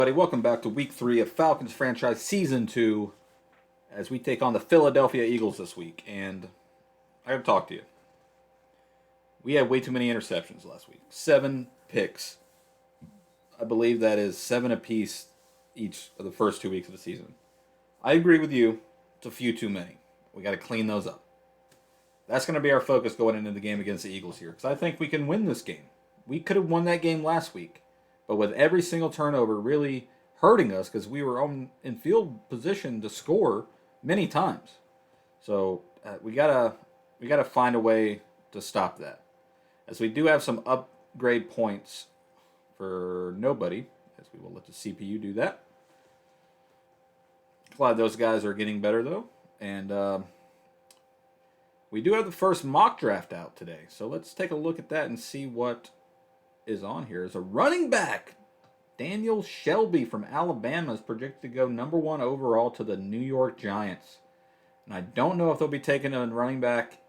Everybody, welcome back to week 3 of Falcons franchise season 2 as we take on the Philadelphia Eagles this week. And I gotta talk to you. We had way too many interceptions last week. 7 picks. I believe that is 7 apiece each of the first 2 weeks of the season. I agree with you. It's a few too many. We got to clean those up. That's going to be our focus going into the game against the Eagles here because I think we can win this game. We could have won that game last week, but with every single turnover really hurting us because we were in field position to score many times. So we gotta find a way to stop that. As we do have some upgrade points for nobody, as we will let the CPU do that. Glad those guys are getting better though, and we do have the first mock draft out today. So let's take a look at that and see what is on here. As a running back, Daniel Shelby from Alabama is projected to go number 1 overall to the New York Giants. And I don't know if they'll be taking a running back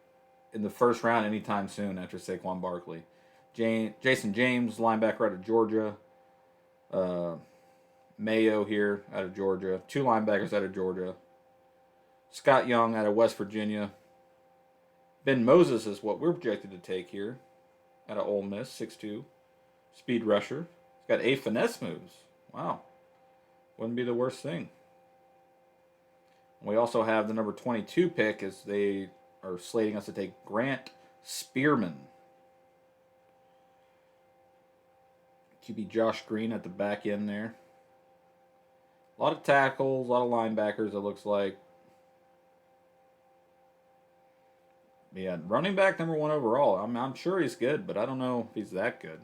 in the first round anytime soon after Saquon Barkley. Jason James, linebacker out of Georgia. Mayo here out of Georgia. 2 linebackers out of Georgia. Scott Young out of West Virginia. Ben Moses is what we're projected to take here out of Ole Miss, 6'2". Speed rusher. He's got 8 finesse moves. Wow. Wouldn't be the worst thing. We also have the number 22 pick as they are slating us to take Grant Spearman. QB Josh Green at the back end there. A lot of tackles, a lot of linebackers, it looks like. Yeah, running back number 1 overall. I'm sure he's good, but I don't know if he's that good.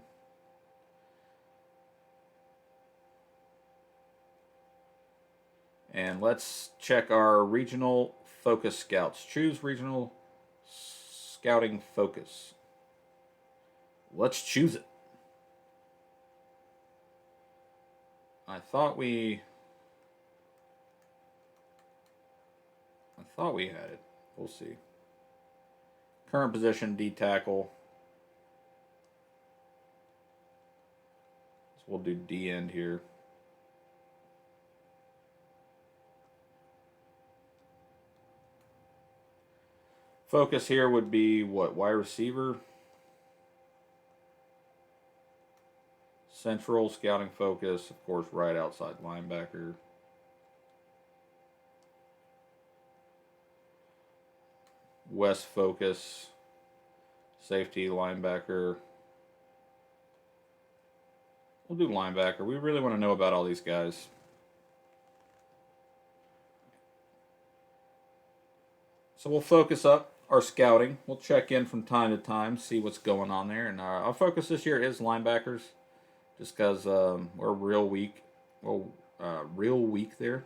And let's check our regional focus scouts. Choose regional scouting focus. Let's choose it. I thought we had it. We'll see. Current position, D tackle. So we'll do D end here. Focus here would be what? Wide receiver. Central scouting focus, of course, right outside linebacker. West focus, safety, linebacker. We'll do linebacker. We really want to know about all these guys. So we'll focus up our scouting. We'll check in from time to time, see what's going on there. And our focus this year is linebackers, just because we're real weak. Well, real weak there.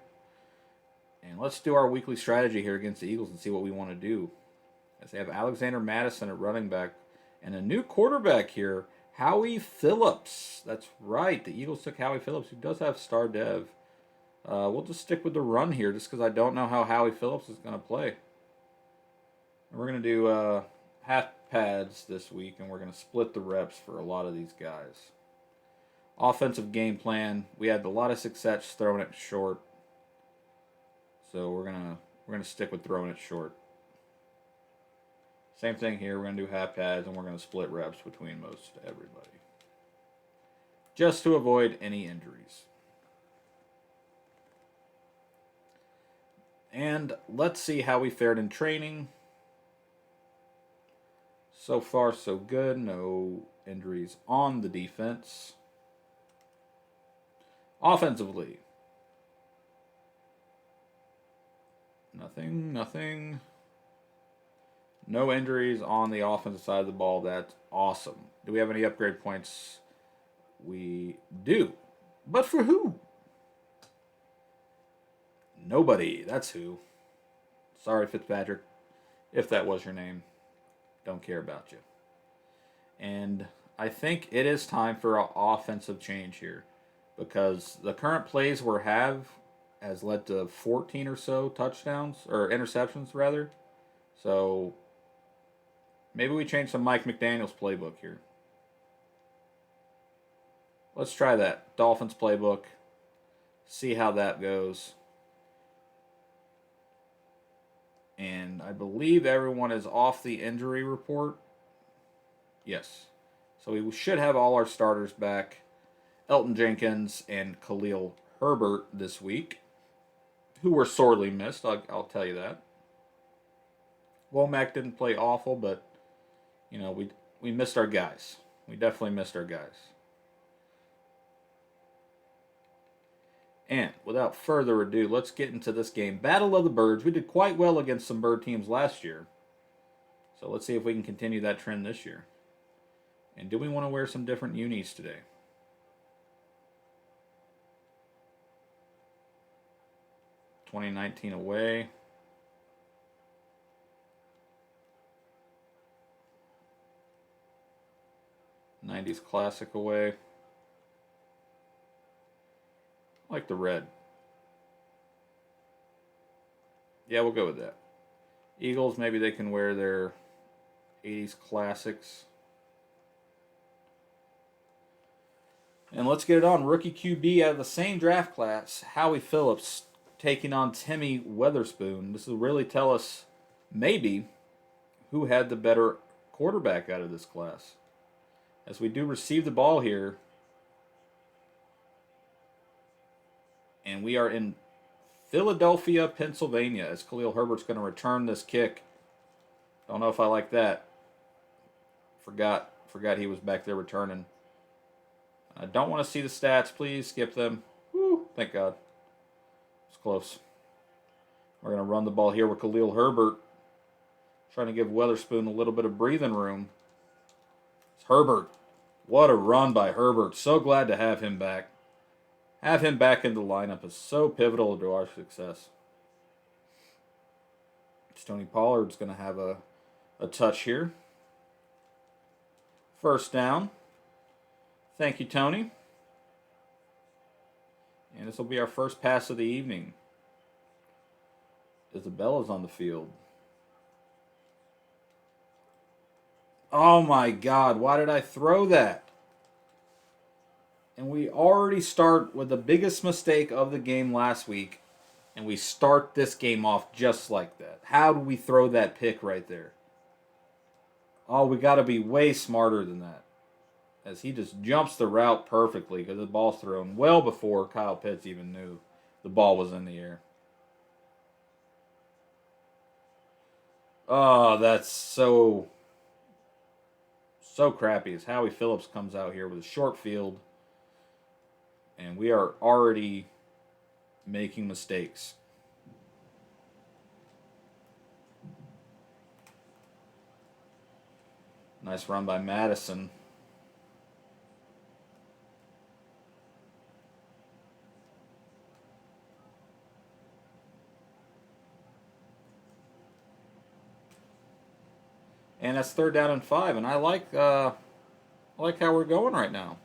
And let's do our weekly strategy here against the Eagles and see what we want to do. As they have Alexander Madison at running back and a new quarterback here, Howie Phillips. That's right. The Eagles took Howie Phillips, who does have star dev. We'll just stick with the run here just because I don't know how Howie Phillips is going to play. And we're going to do half pads this week, and we're going to split the reps for a lot of these guys. Offensive game plan. We had a lot of success throwing it short. So we're gonna stick with throwing it short. Same thing here. We're going to do half pads, and we're going to split reps between most everybody. Just to avoid any injuries. And let's see how we fared in training. So far, so good. No injuries on the defense. Offensively. Nothing. No injuries on the offensive side of the ball. That's awesome. Do we have any upgrade points? We do. But for who? Nobody. That's who. Sorry, Fitzpatrick, if that was your name. Don't care about you. And I think it is time for an offensive change here, because the current plays we have has led to 14 or so touchdowns, or interceptions rather. So maybe we change some Mike McDaniel's playbook here. Let's try that. Dolphins playbook. See how that goes. And I believe everyone is off the injury report. Yes. So we should have all our starters back. Elton Jenkins and Khalil Herbert this week, who were sorely missed, I'll tell you that. Womack didn't play awful, but, we missed our guys. We definitely missed our guys. And without further ado, let's get into this game. Battle of the Birds. We did quite well against some bird teams last year. So let's see if we can continue that trend this year. And do we want to wear some different unis today? (2019) away. '90s classic away. I like the red. Yeah, we'll go with that. Eagles, maybe they can wear their '80s classics. And let's get it on. Rookie QB out of the same draft class, Howie Phillips taking on Timmy Weatherspoon. This will really tell us, maybe, who had the better quarterback out of this class. As we do receive the ball here. And we are in Philadelphia, Pennsylvania, as Khalil Herbert's going to return this kick. Don't know if I like that. Forgot he was back there returning. I don't want to see the stats. Please skip them. Woo, thank God. It's close. We're going to run the ball here with Khalil Herbert. Trying to give Weatherspoon a little bit of breathing room. It's Herbert. What a run by Herbert. So glad to have him back. Have him back in the lineup is so pivotal to our success. Tony Pollard's going to have a touch here. First down. Thank you, Tony. And this will be our first pass of the evening. Isabella's on the field. Oh my God, why did I throw that? And we already start with the biggest mistake of the game last week. And we start this game off just like that. How do we throw that pick right there? Oh, we got to be way smarter than that. As he just jumps the route perfectly because the ball's thrown well before Kyle Pitts even knew the ball was in the air. Oh, that's so crappy. As Howie Phillips comes out here with a short field. And we are already making mistakes. Nice run by Madison. And that's 3rd down and 5, and I like how we're going right now.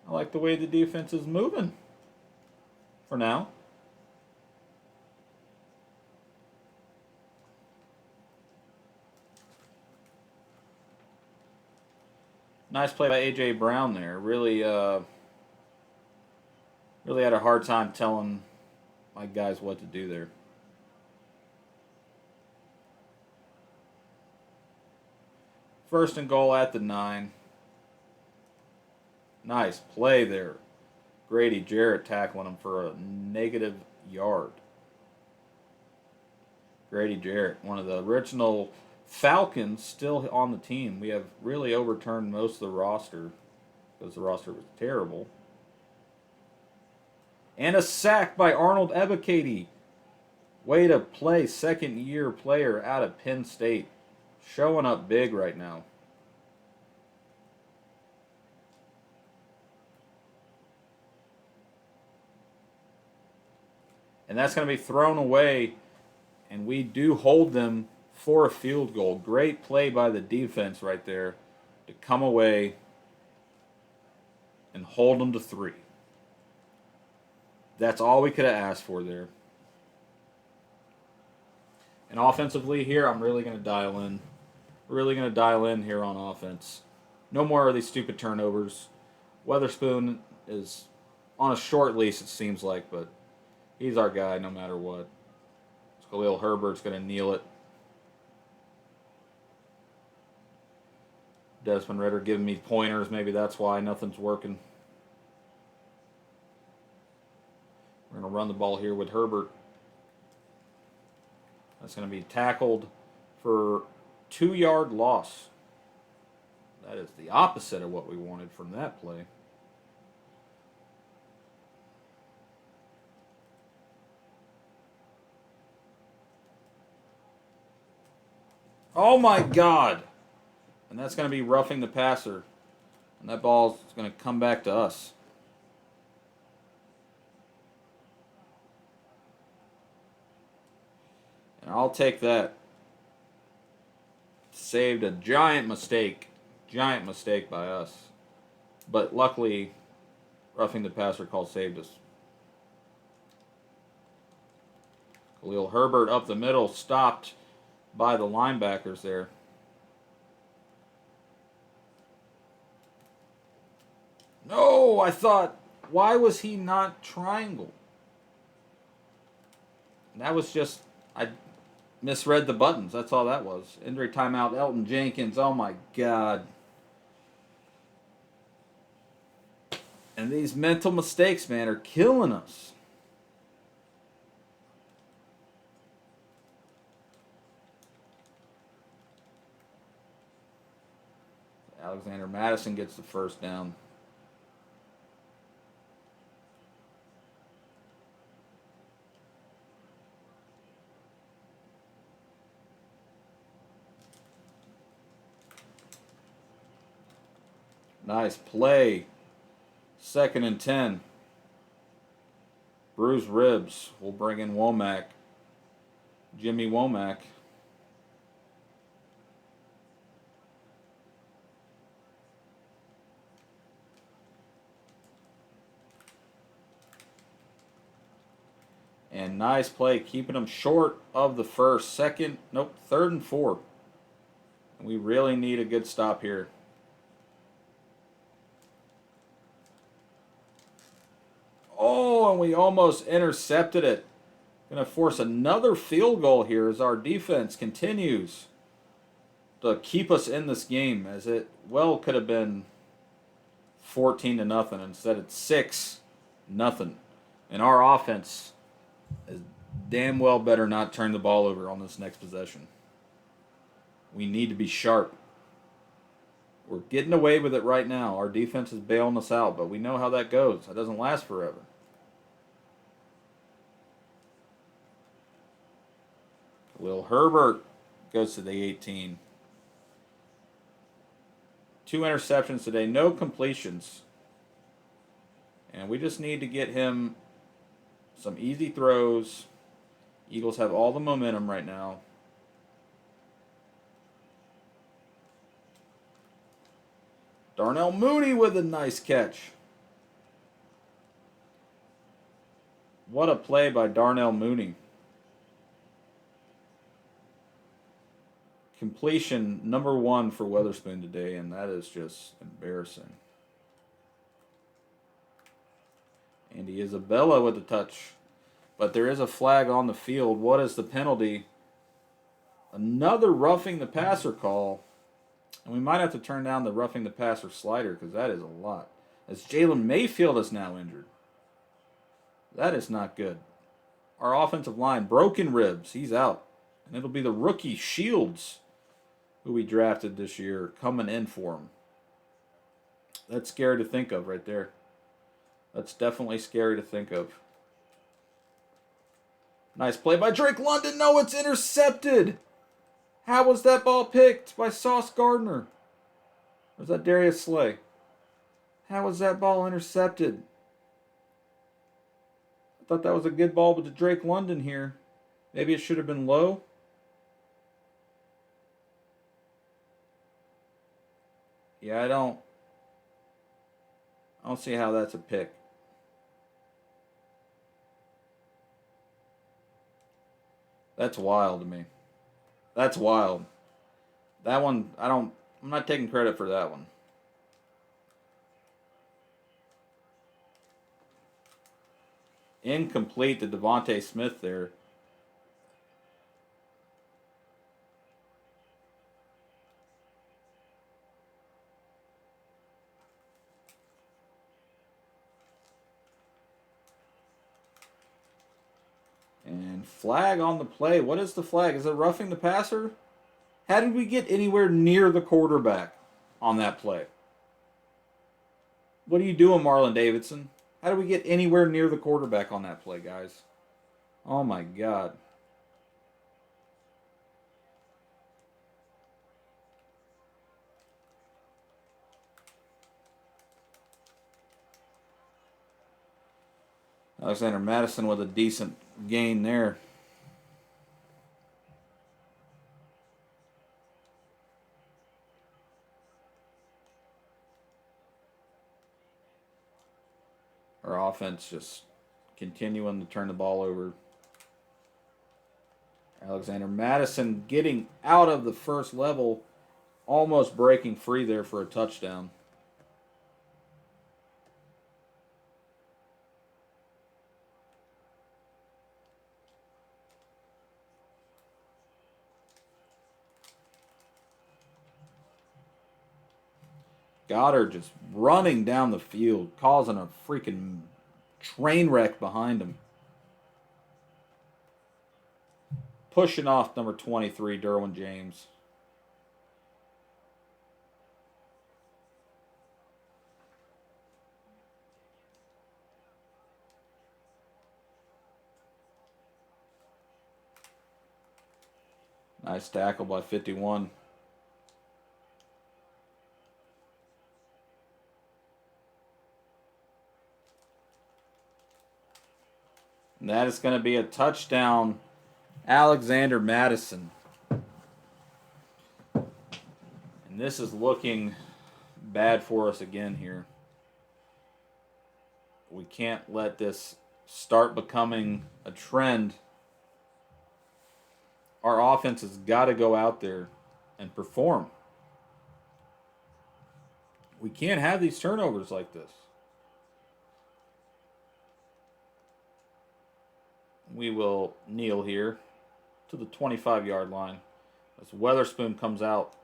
I like the way the defense is moving. For now. Nice play by A.J. Brown there. Really had a hard time telling my guys what to do there. First and goal at the 9. Nice play there. Grady Jarrett tackling him for a negative yard. Grady Jarrett, one of the original Falcons, still on the team. We have really overturned most of the roster because the roster was terrible. And a sack by Arnold Ebiketie. Way to play, second-year player out of Penn State. Showing up big right now. And that's going to be thrown away. And we do hold them for a field goal. Great play by the defense right there to come away and hold them to 3. That's all we could have asked for there. And offensively here, I'm really going to dial in. Really going to dial in here on offense. No more of these stupid turnovers. Weatherspoon is on a short lease, it seems like, but he's our guy no matter what. Khalil Herbert's going to kneel it. Desmond Ritter giving me pointers. Maybe that's why nothing's working. We're going to run the ball here with Herbert. That's going to be tackled for 2-yard loss. That is the opposite of what we wanted from that play. Oh my God! And that's going to be roughing the passer. And that ball is going to come back to us. And I'll take that. Saved a giant mistake. Giant mistake by us. But luckily, roughing the passer call saved us. Khalil Herbert up the middle, stopped by the linebackers there. No, I thought, why was he not triangle? That was just, I misread the buttons. That's all that was. Injury timeout, Elton Jenkins. Oh my God. And these mental mistakes, man, are killing us. Alexander Madison gets the first down. Nice play. 2nd and 10. Bruised ribs. We'll bring in Womack. Jimmy Womack. And nice play, keeping them short of the first. 3rd and 4. And we really need a good stop here. Oh, and we almost intercepted it. Going to force another field goal here as our defense continues to keep us in this game, as it well could have been 14-0. Instead, it's 6-0. And our offense is damn well better not turn the ball over on this next possession. We need to be sharp. We're getting away with it right now. Our defense is bailing us out, but we know how that goes. It doesn't last forever. Will Herbert goes to the 18. 2 interceptions today, no completions. And we just need to get him some easy throws. Eagles have all the momentum right now. Darnell Mooney with a nice catch. What a play by Darnell Mooney. Completion number 1 for Weatherspoon today, and that is just embarrassing. Andy Isabella with the touch. But there is a flag on the field. What is the penalty? Another roughing the passer call. And we might have to turn down the roughing the passer slider because that is a lot. As Jalen Mayfield is now injured. That is not good. Our offensive line, broken ribs. He's out. And it'll be the rookie Shields, who we drafted this year, coming in for him. That's scary to think of right there. That's definitely scary to think of. Nice play by Drake London. No, it's intercepted. How was that ball picked by Sauce Gardner? Or was that Darius Slay? How was that ball intercepted? I thought that was a good ball to Drake London here. Maybe it should have been low. Yeah, I don't see how that's a pick. That's wild to me. That's wild. That one, I'm not taking credit for that one. Incomplete to Devontae Smith there. And flag on the play. What is the flag? Is it roughing the passer? How did we get anywhere near the quarterback on that play? What are you doing, Marlon Davidson? How did we get anywhere near the quarterback on that play, guys? Oh my God. Alexander Madison with a decent gain there. Our offense just continuing to turn the ball over. Alexander Madison getting out of the first level, almost breaking free there for a touchdown. Goddard just running down the field, causing a freaking train wreck behind him. Pushing off number 23, Derwin James. Nice tackle by 51. And that is going to be a touchdown, Alexander Madison. And this is looking bad for us again here. We can't let this start becoming a trend. Our offense has got to go out there and perform. We can't have these turnovers like this. We will kneel here to the 25-yard line as Weatherspoon comes out,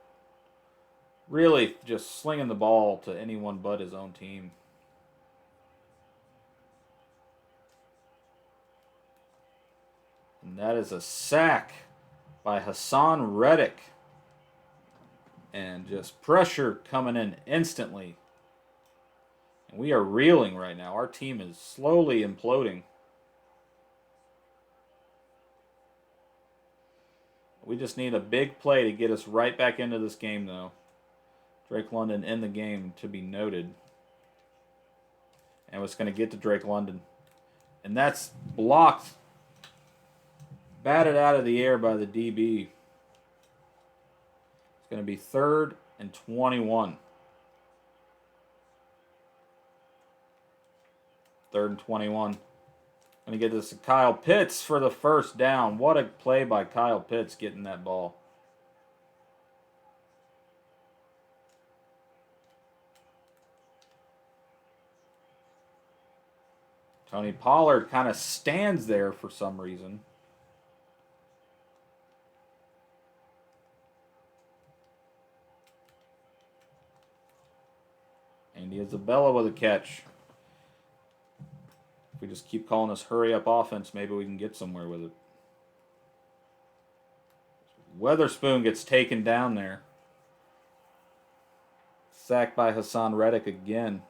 really just slinging the ball to anyone but his own team. And that is a sack by Hassan Reddick. And just pressure coming in instantly. And we are reeling right now. Our team is slowly imploding. We just need a big play to get us right back into this game, though. Drake London in the game, to be noted. And it's going to get to Drake London. And that's blocked. Batted out of the air by the DB. It's going to be 3rd and 21. 3rd and 21. Going to get this to Kyle Pitts for the first down. What a play by Kyle Pitts getting that ball. Tony Pollard kind of stands there for some reason. Andy Isabella with a catch. If we just keep calling this hurry-up offense, maybe we can get somewhere with it. Weatherspoon gets taken down there. Sacked by Hassan Reddick again.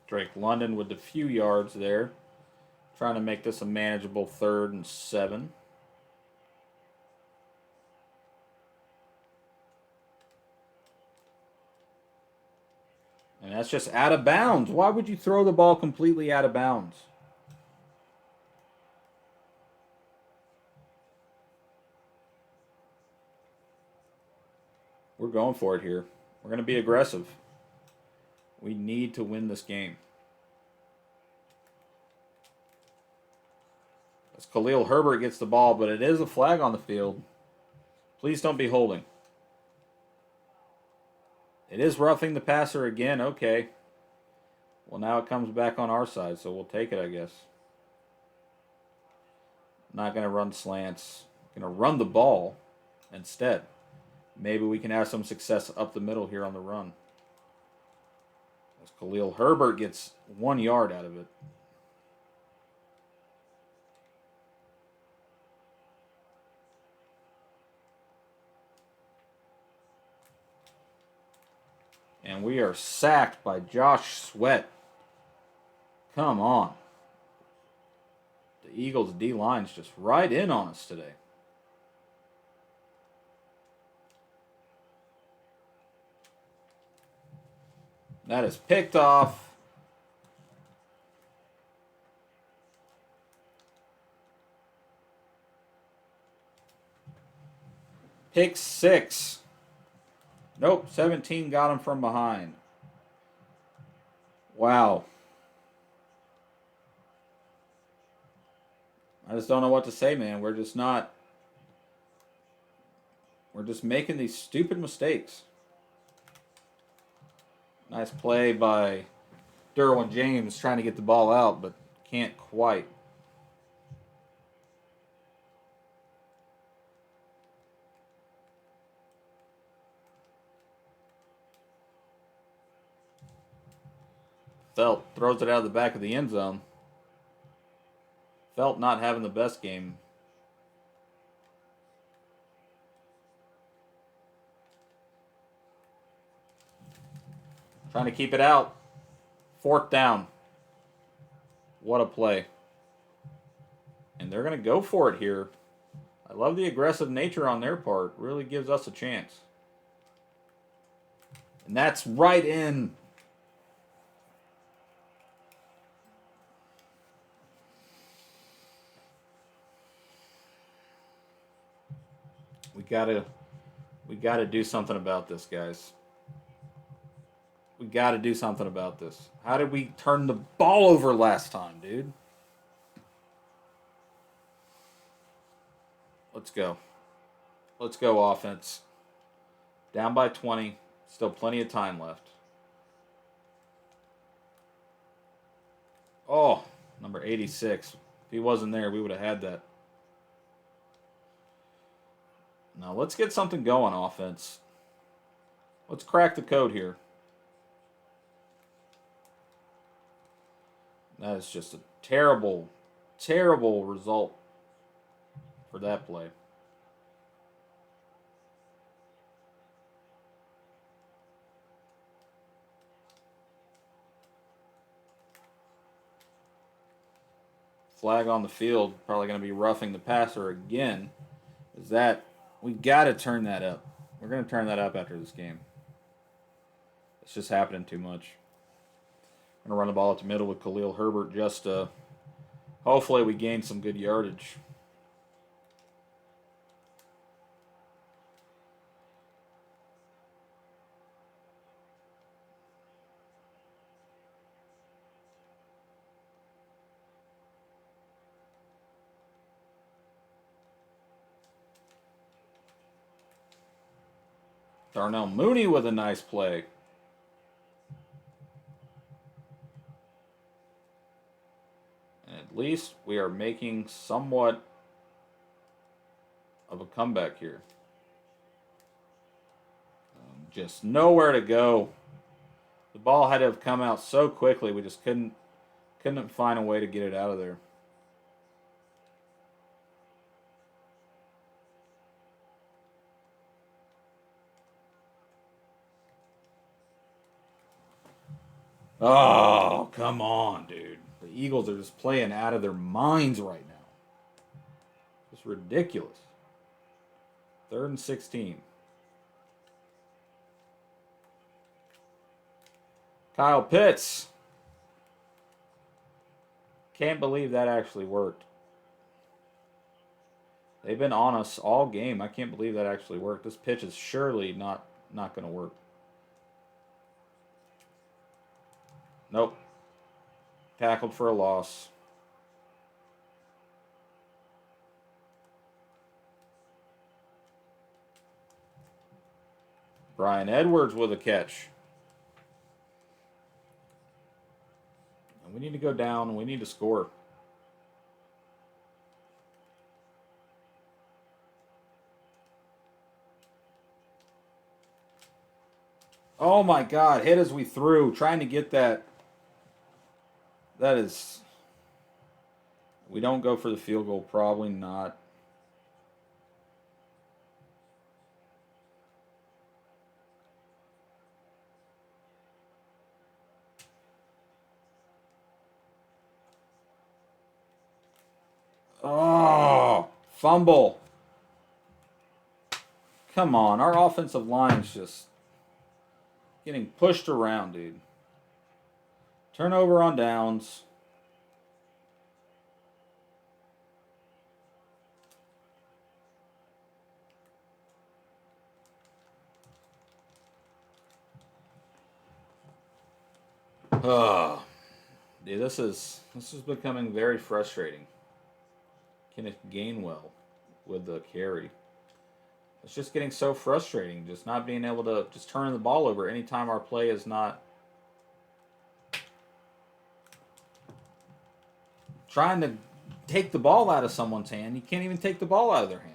Drake London with a few yards there. Trying to make this a manageable 3rd and 7. And that's just out of bounds. Why would you throw the ball completely out of bounds? We're going for it here. We're going to be aggressive. We need to win this game. As Khalil Herbert gets the ball, but it is a flag on the field. Please don't be holding. It is roughing the passer again. Okay. Well, now it comes back on our side, so we'll take it, I guess. Not going to run slants. Going to run the ball instead. Maybe we can have some success up the middle here on the run. As Khalil Herbert gets 1 yard out of it. And we are sacked by Josh Sweat. Come on. The Eagles' D-line's just right in on us today. That is picked off. Pick 6. Nope, 17 got him from behind. Wow. I just don't know what to say, man. We're just making these stupid mistakes. Nice play by Derwin James trying to get the ball out, but can't quite. Felt throws it out of the back of the end zone. Felt not having the best game. Trying to keep it out. 4th down. What a play. And they're going to go for it here. I love the aggressive nature on their part. Really gives us a chance. And that's right in. We gotta do something about this, guys. We gotta do something about this. How did we turn the ball over last time, dude? Let's go. Let's go, offense. Down by 20. Still plenty of time left. Oh, number 86. If he wasn't there, we would have had that. Now, let's get something going, offense. Let's crack the code here. That is just a terrible, terrible result for that play. Flag on the field, probably going to be roughing the passer again. We got to turn that up. We're going to turn that up after this game. It's just happening too much. I'm going to run the ball up the middle with Khalil Herbert just hopefully we gain some good yardage. Darnell Mooney with a nice play. And at least we are making somewhat of a comeback here. Just nowhere to go. The ball had to have come out so quickly, we just couldn't find a way to get it out of there. Oh, come on, dude. The Eagles are just playing out of their minds right now. It's ridiculous. 3rd and 16. Kyle Pitts. Can't believe that actually worked. They've been on us all game. I can't believe that actually worked. This pitch is surely not going to work. Nope. Tackled for a loss. Brian Edwards with a catch. And we need to go down and we need to score. Oh my God, hit as we threw, trying to get that. That is. We don't go for the field goal, probably not. Oh, fumble. Come on, our offensive line's just getting pushed around, dude. Turnover on downs. Oh, dude, this is becoming very frustrating. Kenneth Gainwell with the carry. It's just getting so frustrating, just not being able to just turn the ball over anytime our play is not trying to take the ball out of someone's hand. You can't even take the ball out of their hands.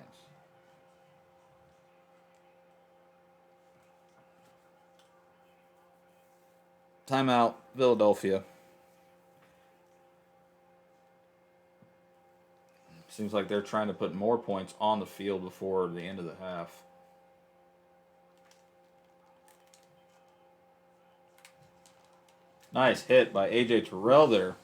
Timeout, Philadelphia. Seems like they're trying to put more points on the field before the end of the half. Nice hit by A.J. Terrell there.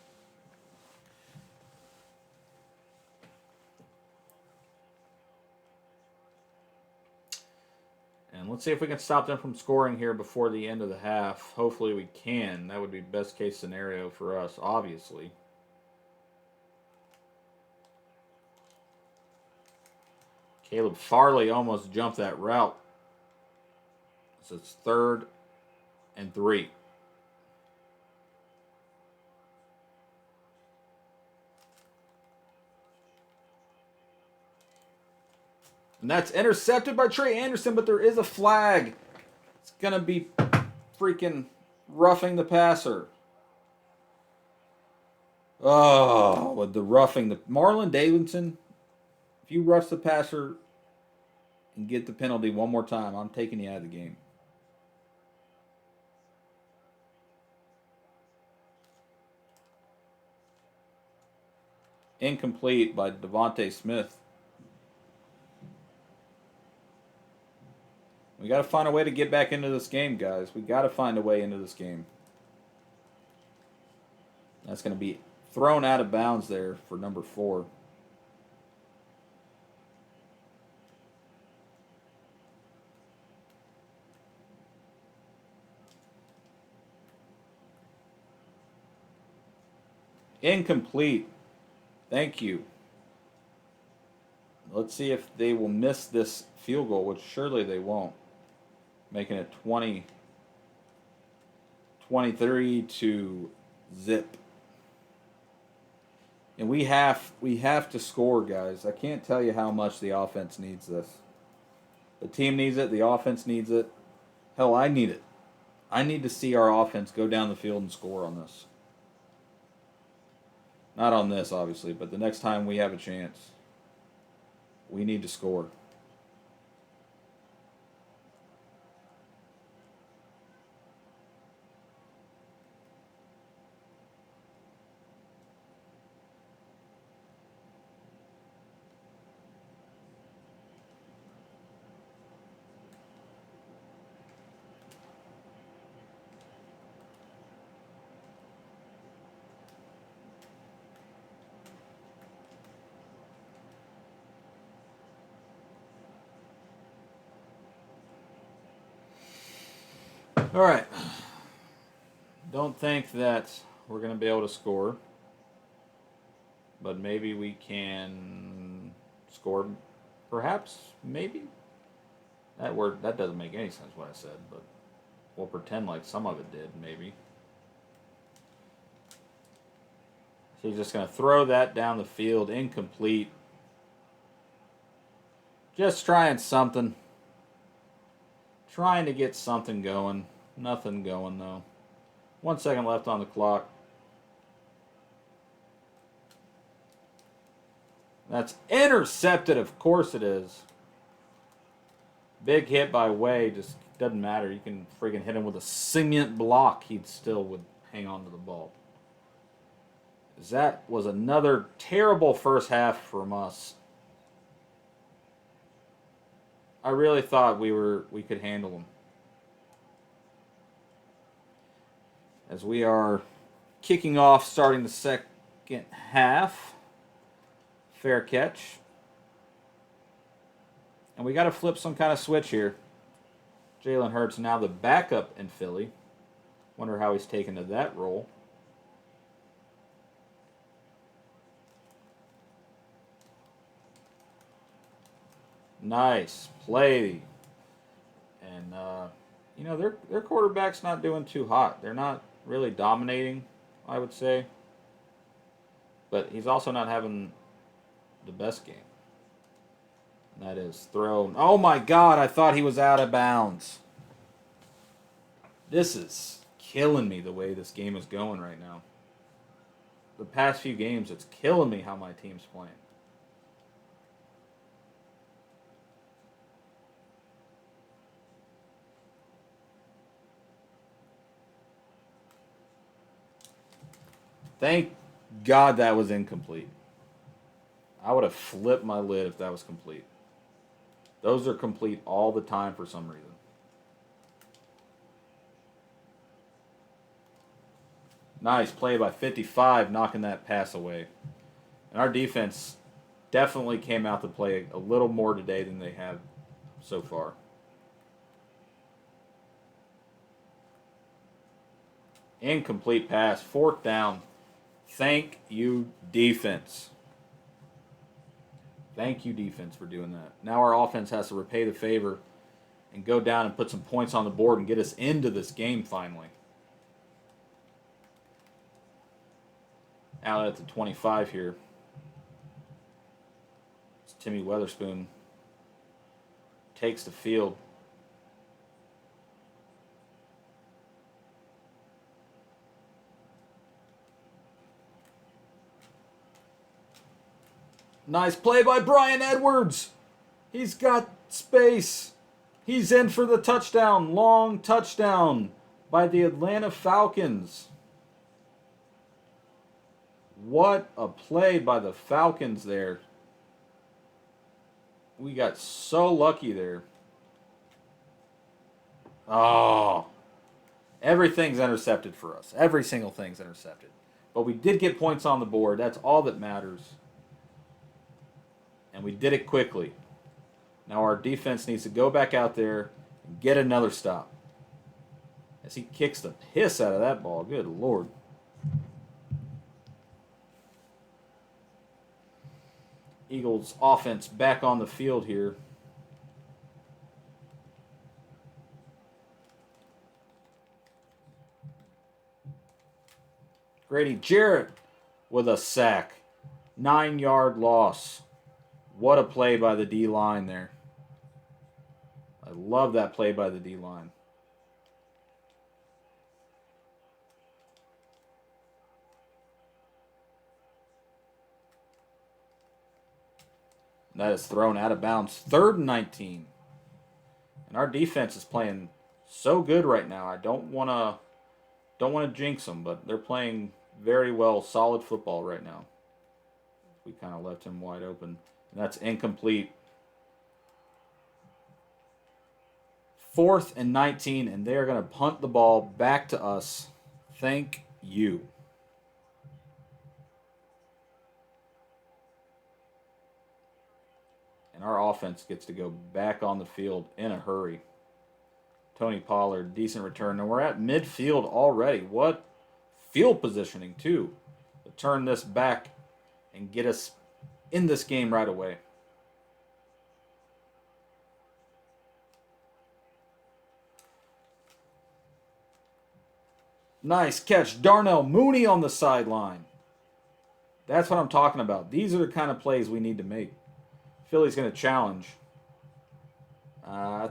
And let's see if we can stop them from scoring here before the end of the half. Hopefully we can. That would be best case scenario for us, obviously. Caleb Farley almost jumped that route. So it's 3rd and 3. And that's intercepted by Trey Anderson, but there is a flag. It's going to be freaking roughing the passer. Oh, with the roughing. Marlon Davidson, if you rush the passer and get the penalty one more time, I'm taking you out of the game. Incomplete by Devontae Smith. We got to find a way to get back into this game, guys. We got to find a way into this game. That's going to be thrown out of bounds there for number 4. Incomplete. Thank you. Let's see if they will miss this field goal, which surely they won't. Making it 23 to zip. And we have to score, guys. I can't tell you how much the offense needs this. The team needs it. The offense needs it. Hell, I need it. I need to see our offense go down the field and score on this. Not on this, obviously, but the next time we have a chance, we need to score. All right. Don't think that we're going to be able to score, but maybe we can score. Perhaps, maybe. That doesn't make any sense what I said, but we'll pretend like some of it did, maybe. So he's just going to throw that down the field, incomplete. Just trying something. Trying to get something going. Nothing going, though. 1 second left on the clock. That's intercepted. Of course it is. Big hit by Way. Just doesn't matter. You can freaking hit him with a cement block. He still would hang on to the ball. That was another terrible first half from us. I really thought we could handle them. As we are kicking off, starting the second half. Fair catch. And we got to flip some kind of switch here. Jalen Hurts now the backup in Philly. Wonder how he's taken to that role. Nice play. And, you know, their quarterback's not doing too hot. They're not really dominating, I would say. But he's also not having the best game. And that is thrown. Oh, my God. I thought he was out of bounds. This is killing me the way this game is going right now. The past few games, it's killing me how my team's playing. Thank God that was incomplete. I would have flipped my lid if that was complete. Those are complete all the time for some reason. Nice play by 55, knocking that pass away. And our defense definitely came out to play a little more today than they have so far. Incomplete pass, 4th down. Thank you, defense. Thank you, defense, for doing that. Now our offense has to repay the favor and go down and put some points on the board and get us into this game finally. Out at the 25 here. It's Timmy Weatherspoon. Takes the field. Nice play by Bryan Edwards. He's got space. He's in for the touchdown. Long touchdown by the Atlanta Falcons. What a play by the Falcons there. We got so lucky there. Oh. Everything's intercepted for us. Every single thing's intercepted. But we did get points on the board. That's all that matters. And we did it quickly. Now our defense needs to go back out there and get another stop. As he kicks the piss out of that ball. Good Lord. Eagles offense back on the field here. Grady Jarrett with a sack. 9-yard loss. What a play by the D-line there. I love that play by the D-line. That is thrown out of bounds. 3rd and 19. And our defense is playing so good right now. I don't want to jinx them, but they're playing very well, solid football right now. We kind of left him wide open. And that's incomplete. 4th and 19, and they are going to punt the ball back to us. Thank you. And our offense gets to go back on the field in a hurry. Tony Pollard, decent return. And we're at midfield already. What field positioning, too, to turn this back and get us in this game right away. Nice catch. Darnell Mooney on the sideline. That's what I'm talking about. These are the kind of plays we need to make. Philly's going to challenge. I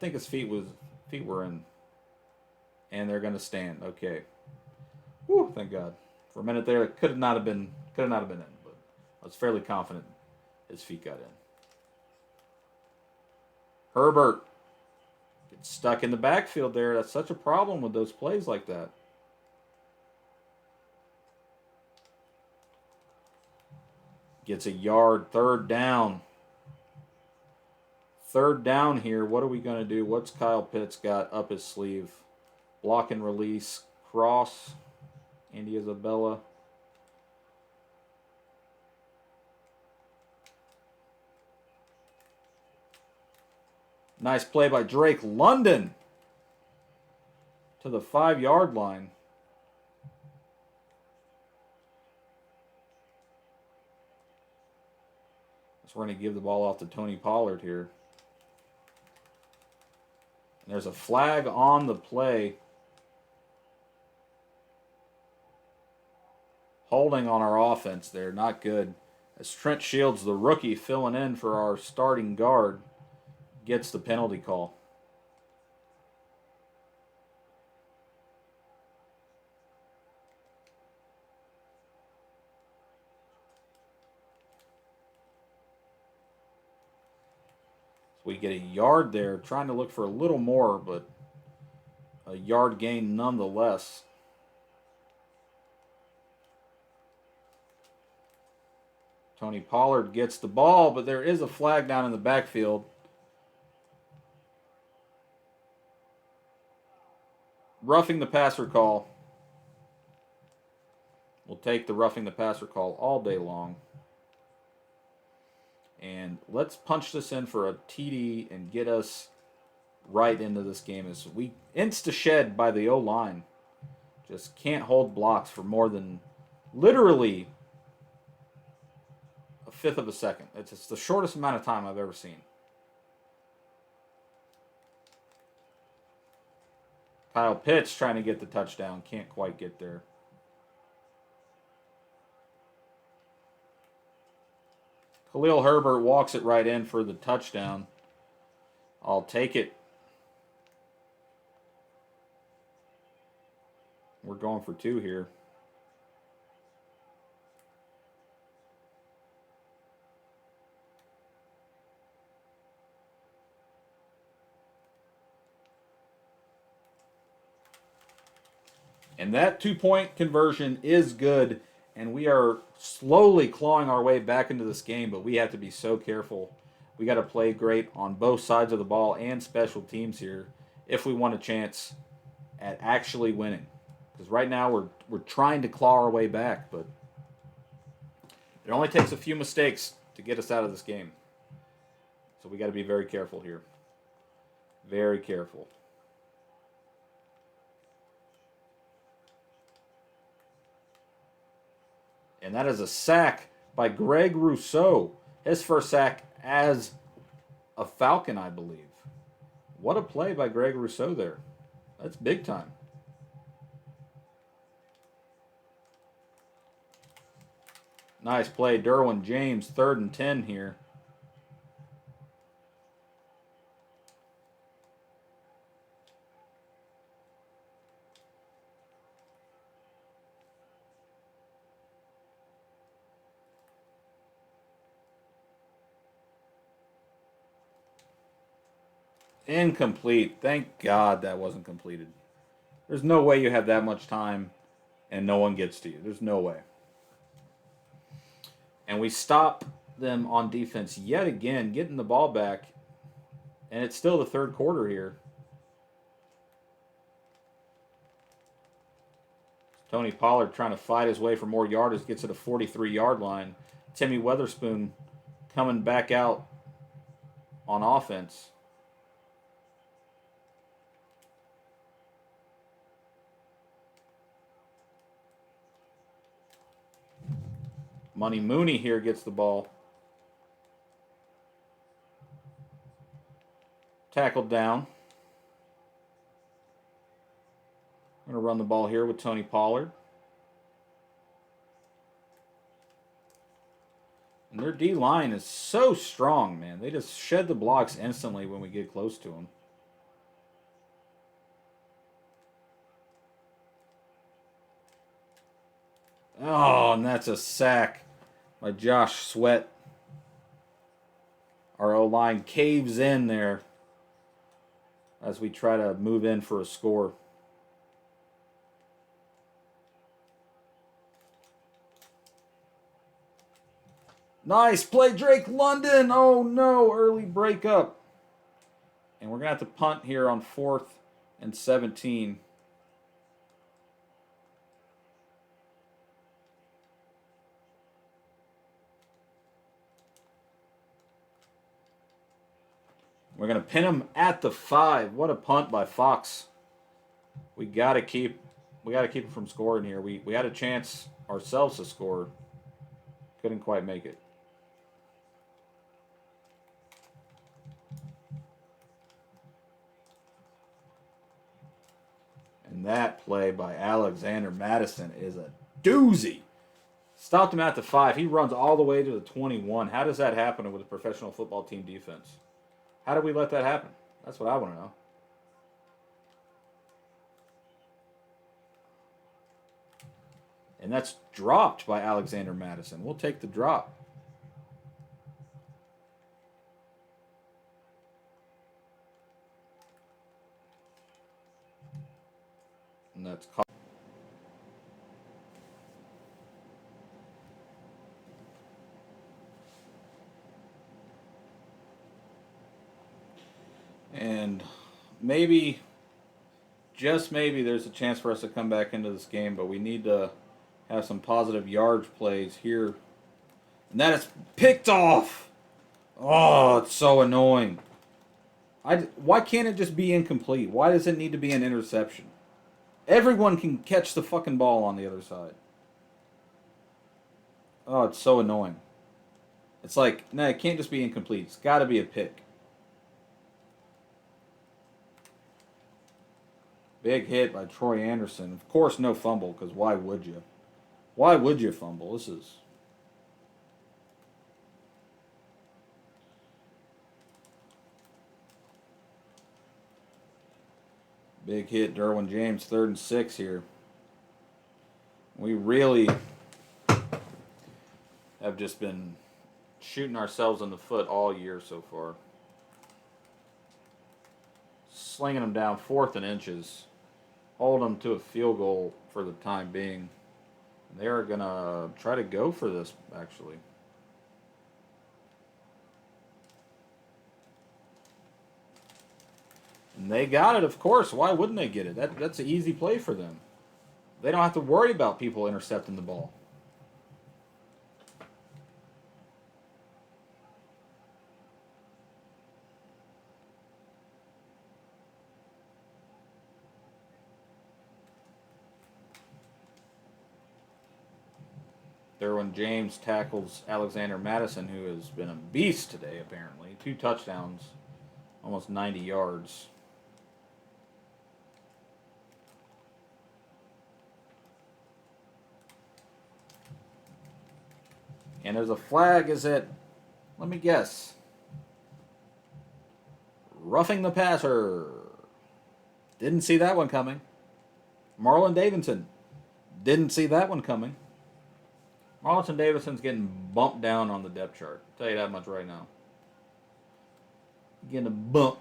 think his feet were in, and they're gonna stand. Okay. Whew, thank God. For a minute there, it could not have been in, but I was fairly confident his feet got in. Herbert gets stuck in the backfield there. That's such a problem with those plays like that. Gets a yard, third down. Third down here. What are we going to do? What's Kyle Pitts got up his sleeve? Block and release. Cross. Andy Isabella. Nice play by Drake London to the 5-yard line. So we're going to give the ball off to Tony Pollard here. And there's a flag on the play. Holding on our offense there. Not good. As Trent Shields, the rookie, filling in for our starting guard, gets the penalty call. We get a yard there, trying to look for a little more, but a yard gain nonetheless. Tony Pollard gets the ball, but there is a flag down in the backfield. Roughing the passer call. We'll take the roughing the passer call all day long. And let's punch this in for a TD and get us right into this game. As we insta-shed by the O-line. Just can't hold blocks for more than literally a fifth of a second. It's the shortest amount of time I've ever seen. Kyle Pitts trying to get the touchdown. Can't quite get there. Khalil Herbert walks it right in for the touchdown. I'll take it. We're going for 2 here. And that 2-point conversion is good. And we are slowly clawing our way back into this game, but we have to be so careful. We got to play great on both sides of the ball and special teams here if we want a chance at actually winning. Because right now we're trying to claw our way back, but it only takes a few mistakes to get us out of this game. So we got to be very careful here. Very careful. And that is a sack by Greg Rousseau. His first sack as a Falcon, I believe. What a play by Greg Rousseau there. That's big time. Nice play. Derwin James, 3rd and 10 here. Incomplete. Thank God that wasn't completed. There's no way you have that much time and no one gets to you. There's no way. And we stop them on defense yet again, getting the ball back. And it's still the 3rd quarter here. Tony Pollard trying to fight his way for more yardage, gets to the 43-yard line. Timmy Weatherspoon coming back out on offense. Money Mooney here gets the ball. Tackled down. I'm going to run the ball here with Tony Pollard. And their D-line is so strong, man. They just shed the blocks instantly when we get close to them. Oh, and that's a sack by Josh Sweat. Our O-line caves in there as we try to move in for a score. Nice play, Drake London. Oh, no. Early breakup. And we're going to have to punt here on 4th and 17. We're going to pin him at the 5. What a punt by Fox. We got to keep him from scoring here. We had a chance ourselves to score. Couldn't quite make it. And that play by Alexander Madison is a doozy. Stopped him at the 5. He runs all the way to the 21. How does that happen with a professional football team defense? How did we let that happen? That's what I want to know. And that's dropped by Alexander Madison. We'll take the drop. And that's caught. And maybe, just maybe, there's a chance for us to come back into this game, but we need to have some positive yards plays here. And that is picked off. Oh, it's so annoying. Why can't it just be incomplete? Why does it need to be an interception? Everyone can catch the fucking ball on the other side. Oh, it's so annoying. It's like, no, it can't just be incomplete. It's got to be a pick. Big hit by Troy Anderson. Of course, no fumble, because why would you? Why would you fumble? This is... Big hit, Derwin James, 3rd and 6 here. We really have just been shooting ourselves in the foot all year so far. Slinging them down 4th and inches. Hold them to a field goal for the time being. They're going to try to go for this, actually. And they got it, of course. Why wouldn't they get it? That's an easy play for them. They don't have to worry about people intercepting the ball. Derwin James tackles Alexander Madison, who has been a beast today, apparently. 2 touchdowns, almost 90 yards. And there's a flag. Is it, let me guess, roughing the passer? Didn't see that one coming. Marlon Davidson. Didn't see that one coming. Marlon Davidson's getting bumped down on the depth chart. I'll tell you that much right now. Getting a bump.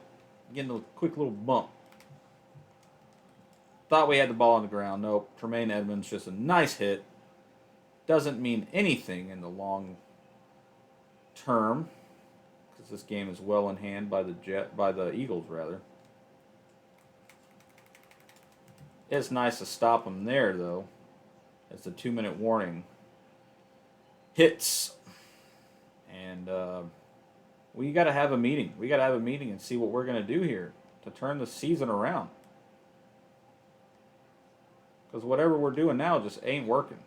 Getting a quick little bump. Thought we had the ball on the ground. Nope. Tremaine Edmonds, just a nice hit. Doesn't mean anything in the long term, because this game is well in hand by the Eagles, rather. It's nice to stop them there, though, as the 2-minute warning hits. And we got to have a meeting. We got to have a meeting and see what we're going to do here to turn the season around. Because whatever we're doing now just ain't working.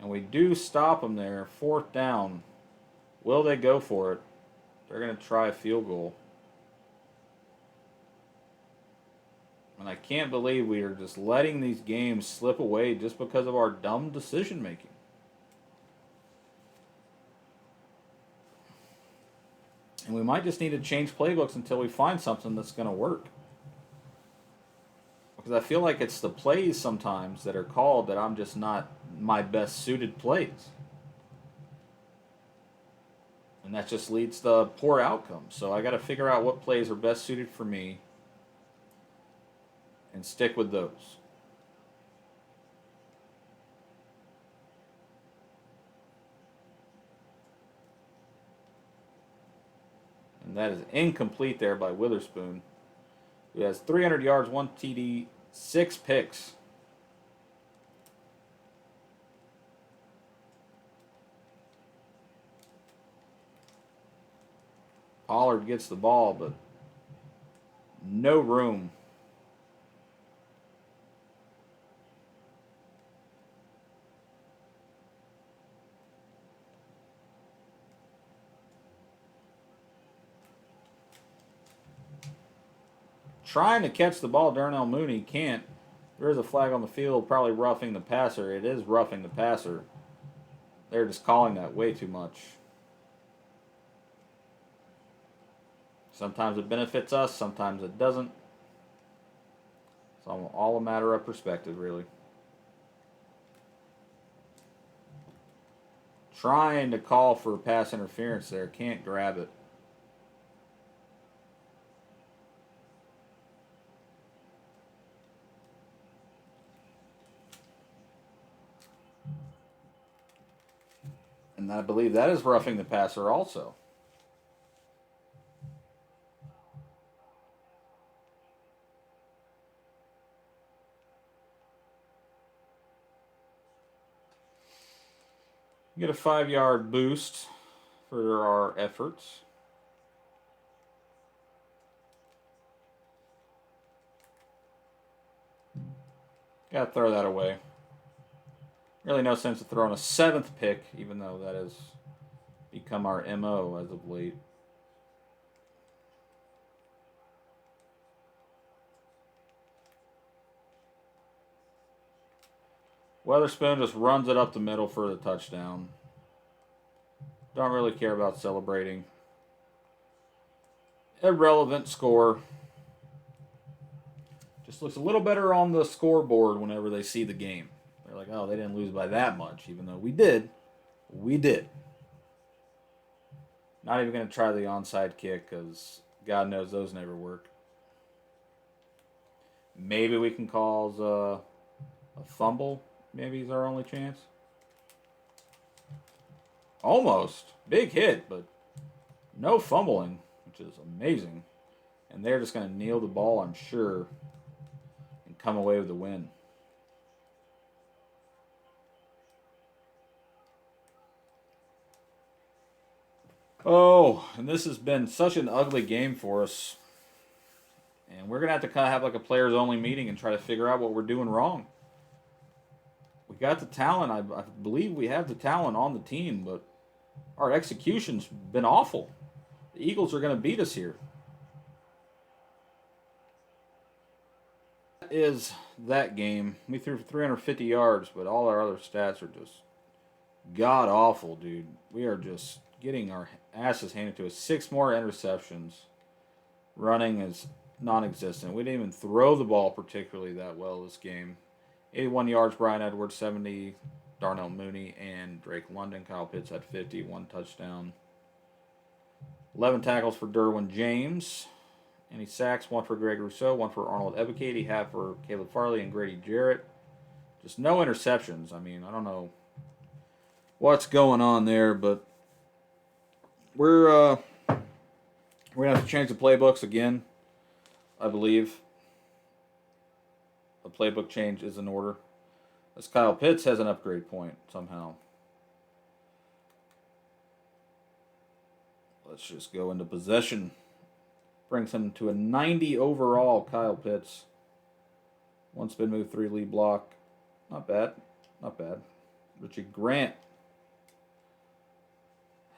And we do stop them there, 4th down. Will they go for it? They're going to try a field goal. And I can't believe we are just letting these games slip away just because of our dumb decision making. And we might just need to change playbooks until we find something that's going to work. Because I feel like it's the plays sometimes that are called that I'm just not my best suited plays. And that just leads to poor outcomes. So I got to figure out what plays are best suited for me and stick with those. And that is incomplete there by Witherspoon, who has 300 yards, 1 TD, 6 picks. Pollard gets the ball, but no room. Trying to catch the ball, Darnell Mooney can't. There is a flag on the field, probably roughing the passer. It is roughing the passer. They're just calling that way too much. Sometimes it benefits us, sometimes it doesn't. It's all a matter of perspective, really. Trying to call for pass interference there, can't grab it. And I believe that is roughing the passer also. Get a 5-yard boost for our efforts. Gotta throw that away. Really no sense of throwing a 7th pick, even though that has become our MO as of late. Witherspoon just runs it up the middle for the touchdown. Don't really care about celebrating. Irrelevant score. Just looks a little better on the scoreboard whenever they see the game. They're like, oh, they didn't lose by that much, even though we did. We did. Not even going to try the onside kick because God knows those never work. Maybe we can cause a fumble. Maybe is our only chance. Almost. Big hit, but no fumbling, which is amazing. And they're just going to kneel the ball, I'm sure, and come away with the win. Oh, and this has been such an ugly game for us. And we're going to have to kind of have like a players-only meeting and try to figure out what we're doing wrong. We got the talent. I believe we have the talent on the team, but our execution's been awful. The Eagles are going to beat us here. That is that game. We threw for 350 yards, but all our other stats are just god awful, dude. We are just getting our asses handed to us. 6 more interceptions. Running is non-existent. We didn't even throw the ball particularly that well this game. 81 yards, Brian Edwards, 70, Darnell Mooney, and Drake London. Kyle Pitts had 50, 1 touchdown. 11 tackles for Derwin James. Any sacks, 1 for Greg Rousseau, 1 for Arnold Ebiketie, half for Caleb Farley and Grady Jarrett. Just no interceptions. I mean, I don't know what's going on there, but we're going to have to change the playbooks again, I believe. The playbook change is in order. As Kyle Pitts has an upgrade point somehow. Let's just go into possession. Brings him to a 90 overall, Kyle Pitts. 1 spin move, 3 lead block. Not bad. Not bad. Richie Grant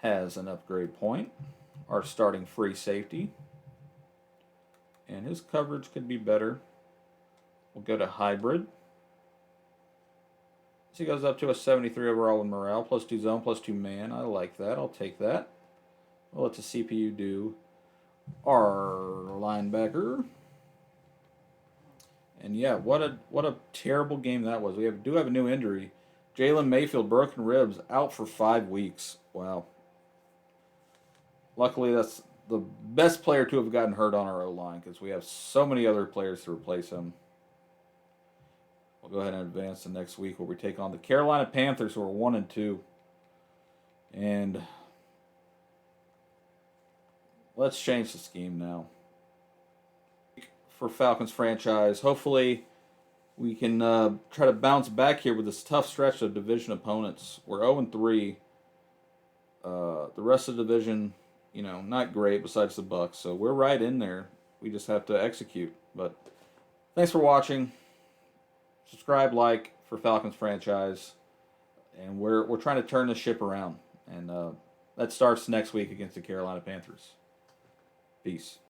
has an upgrade point. Our starting free safety. And his coverage could be better. We'll go to hybrid. So he goes up to a 73 overall with morale, +2 zone, +2 man. I like that. I'll take that. We'll let the CPU do our linebacker. And yeah, what a terrible game that was. We do have a new injury. Jalen Mayfield, broken ribs, out for 5 weeks. Wow. Luckily, that's the best player to have gotten hurt on our O line because we have so many other players to replace him. We'll go ahead and advance to next week where we take on the Carolina Panthers, who are 1-2. And let's change the scheme now. For Falcons franchise, hopefully we can try to bounce back here with this tough stretch of division opponents. We're 0-3. The rest of the division, not great besides the Bucks. So we're right in there. We just have to execute. But thanks for watching. Subscribe, like for Falcons franchise, and we're trying to turn this ship around. And that starts next week against the Carolina Panthers. Peace.